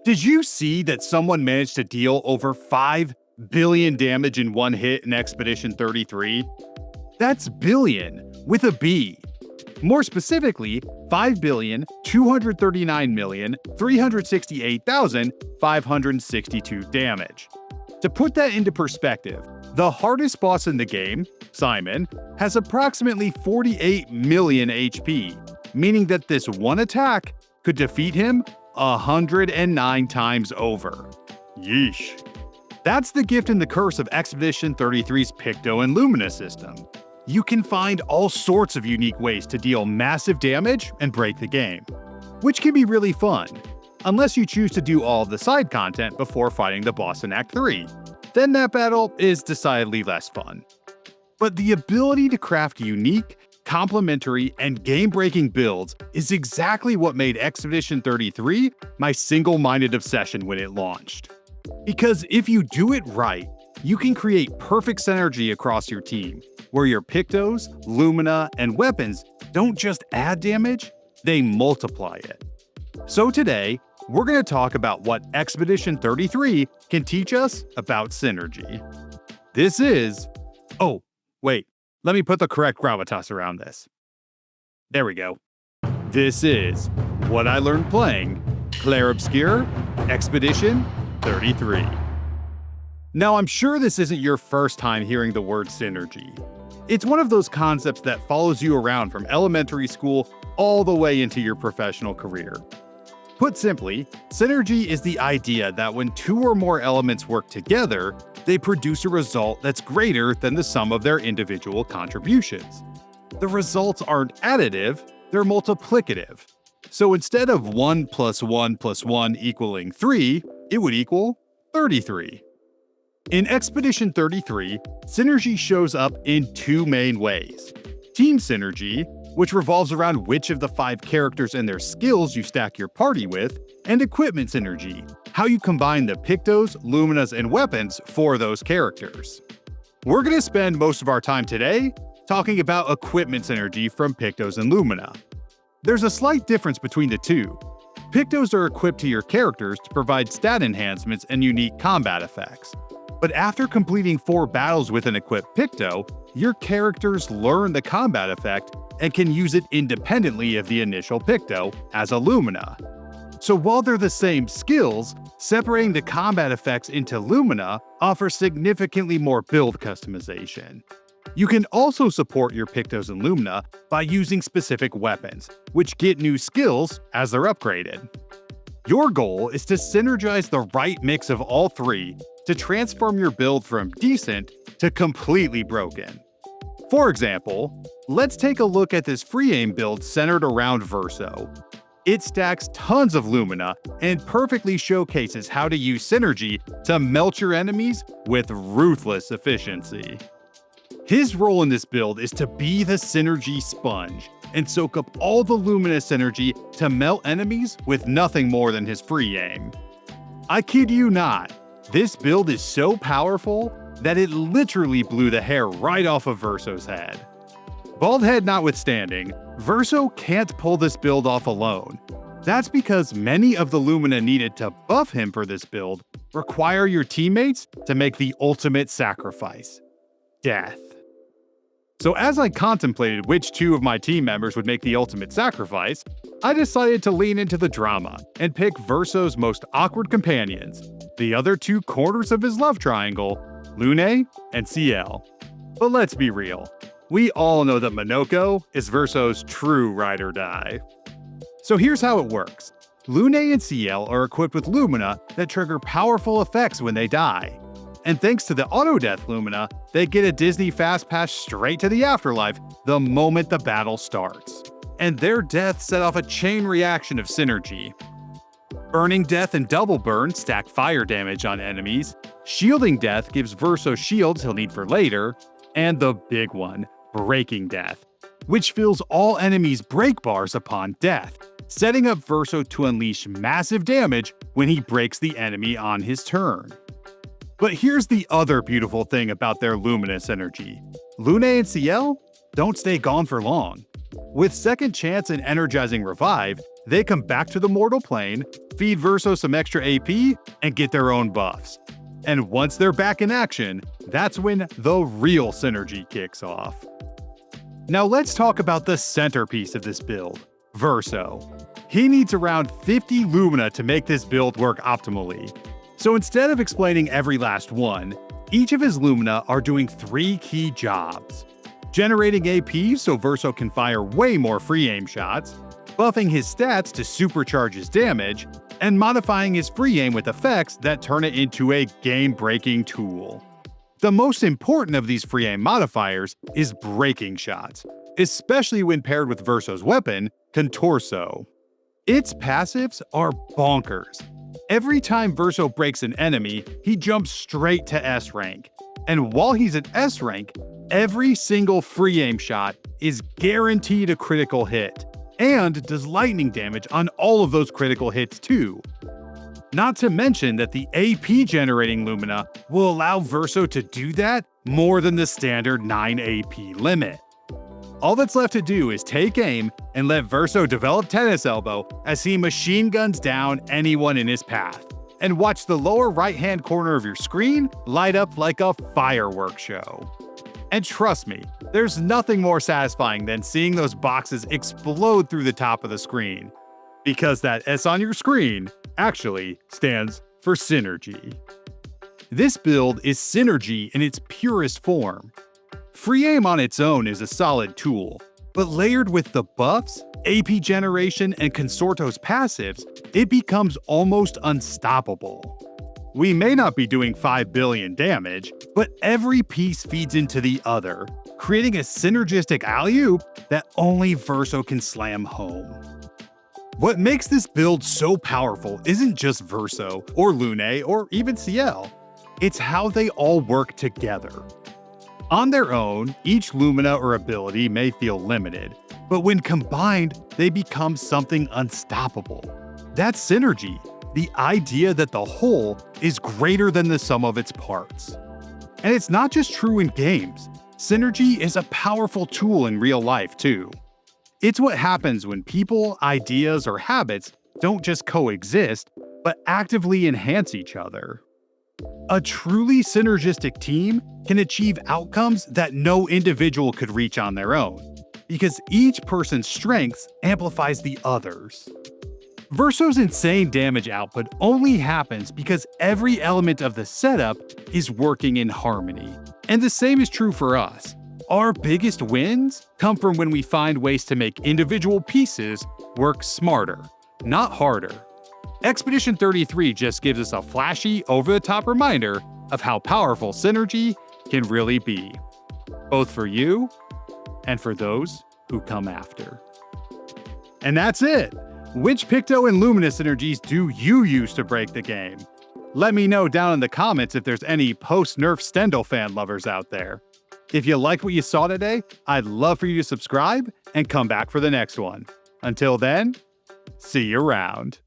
Did you see that someone managed to deal over 5 billion damage in one hit in Expedition 33? That's billion with a B. More specifically, 5,239,368,562 damage. To put that into perspective, the hardest boss in the game, Simon, has approximately 48 million HP, meaning that this one attack could defeat him 109 times over. Yeesh. That's the gift and the curse of Expedition 33's Picto and Lumina system. You can find all sorts of unique ways to deal massive damage and break the game, which can be really fun, unless you choose to do all of the side content before fighting the boss in Act 3. Then that battle is decidedly less fun. But the ability to craft unique, complementary, and game-breaking builds is exactly what made Expedition 33 my single-minded obsession when it launched. Because if you do it right, you can create perfect synergy across your team, where your Pictos, Lumina, and weapons don't just add damage, they multiply it. So today, we're going to talk about what Expedition 33 can teach us about synergy. This is... Oh, wait, let me put the correct gravitas around this. There we go. This is what I learned playing Clair Obscur Expedition 33. Now, I'm sure this isn't your first time hearing the word synergy. It's one of those concepts that follows you around from elementary school all the way into your professional career. Put simply, synergy is the idea that when two or more elements work together, they produce a result that's greater than the sum of their individual contributions. The results aren't additive, they're multiplicative. So instead of 1 + 1 + 1 equaling 3, it would equal 33. In Expedition 33, synergy shows up in two main ways. Team synergy, which revolves around which of the 5 characters and their skills you stack your party with, and equipment synergy, how you combine the Pictos, Luminas, and weapons for those characters. We're going to spend most of our time today talking about equipment synergy from Pictos and Lumina. There's a slight difference between the two. Pictos are equipped to your characters to provide stat enhancements and unique combat effects. But after completing 4 battles with an equipped Picto, your characters learn the combat effect and can use it independently of the initial Picto as a Lumina. So while they're the same skills, separating the combat effects into Lumina offers significantly more build customization. You can also support your Pictos and Lumina by using specific weapons, which get new skills as they're upgraded. Your goal is to synergize the right mix of all 3 to transform your build from decent to completely broken. For example, let's take a look at this free aim build centered around Verso. It stacks tons of Lumina and perfectly showcases how to use synergy to melt your enemies with ruthless efficiency. His role in this build is to be the synergy sponge and soak up all the luminous energy to melt enemies with nothing more than his free aim. I kid you not, this build is so powerful that it literally blew the hair right off of Verso's head. Bald head notwithstanding, Verso can't pull this build off alone. That's because many of the Lumina needed to buff him for this build require your teammates to make the ultimate sacrifice: death. So as I contemplated which 2 of my team members would make the ultimate sacrifice, I decided to lean into the drama and pick Verso's most awkward companions, the other 2 corners of his love triangle, Lune and Sciel. But let's be real, we all know that Monoko is Verso's true ride or die. So here's how it works. Lune and Sciel are equipped with Lumina that trigger powerful effects when they die. And thanks to the auto-death Lumina, they get a Disney Fast Pass straight to the afterlife the moment the battle starts. And their death set off a chain reaction of synergy. Burning Death and Double Burn stack fire damage on enemies, Shielding Death gives Verso shields he'll need for later, and the big one, Breaking Death, which fills all enemies' break bars upon death, setting up Verso to unleash massive damage when he breaks the enemy on his turn. But here's the other beautiful thing about their luminous energy. Lune and Sciel don't stay gone for long. With Second Chance and Energizing Revive, they come back to the mortal plane, feed Verso some extra AP, and get their own buffs. And once they're back in action, that's when the real synergy kicks off. Now let's talk about the centerpiece of this build, Verso. He needs around 50 Lumina to make this build work optimally. So instead of explaining every last one, each of his Lumina are doing 3 key jobs. Generating AP so Verso can fire way more free aim shots, buffing his stats to supercharge his damage, and modifying his free aim with effects that turn it into a game-breaking tool. The most important of these free aim modifiers is breaking shots, especially when paired with Verso's weapon, Contorso. Its passives are bonkers. Every time Verso breaks an enemy, he jumps straight to S rank. And while he's at S rank, every single free aim shot is guaranteed a critical hit, and does lightning damage on all of those critical hits too. Not to mention that the AP generating Lumina will allow Verso to do that more than the standard 9 AP limit. All that's left to do is take aim and let Verso develop tennis elbow as he machine guns down anyone in his path, and watch the lower right-hand corner of your screen light up like a fireworks show. And trust me, there's nothing more satisfying than seeing those boxes explode through the top of the screen, because that S on your screen actually stands for synergy. This build is synergy in its purest form. Free aim on its own is a solid tool, but layered with the buffs, AP generation, and Consorto's passives, it becomes almost unstoppable. We may not be doing 5 billion damage, but every piece feeds into the other, creating a synergistic alley-oop that only Verso can slam home. What makes this build so powerful isn't just Verso, or Lune, or even Sciel. It's how they all work together. On their own, each Lumina or ability may feel limited, but when combined, they become something unstoppable. That's synergy, the idea that the whole is greater than the sum of its parts. And it's not just true in games. Synergy is a powerful tool in real life too. It's what happens when people, ideas, or habits don't just coexist, but actively enhance each other. A truly synergistic team can achieve outcomes that no individual could reach on their own, because each person's strengths amplifies the others. Verso's insane damage output only happens because every element of the setup is working in harmony. And the same is true for us. Our biggest wins come from when we find ways to make individual pieces work smarter, not harder. Expedition 33 just gives us a flashy, over-the-top reminder of how powerful synergy can really be, both for you and for those who come after. And that's it! Which Picto and Lumina synergies do you use to break the game? Let me know down in the comments if there's any post-nerf Stendhal fan lovers out there. If you liked what you saw today, I'd love for you to subscribe and come back for the next one. Until then, see you around.